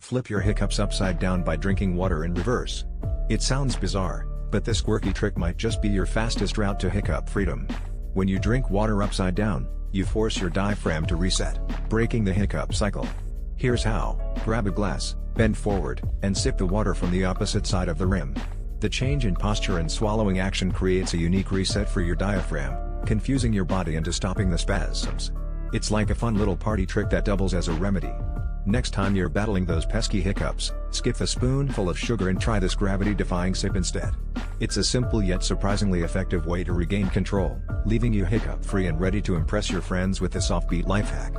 Flip your hiccups upside down by drinking water in reverse. It sounds bizarre, but this quirky trick might just be your fastest route to hiccup freedom. When you drink water upside down, you force your diaphragm to reset, breaking the hiccup cycle. Here's how: grab a glass, bend forward, and sip the water from the opposite side of the rim. The change in posture and swallowing action creates a unique reset for your diaphragm, confusing your body into stopping the spasms. It's like a fun little party trick that doubles as a remedy. Next time you're battling those pesky hiccups, skip a spoonful of sugar and try this gravity-defying sip instead. It's a simple yet surprisingly effective way to regain control, leaving you hiccup-free and ready to impress your friends with this offbeat life hack.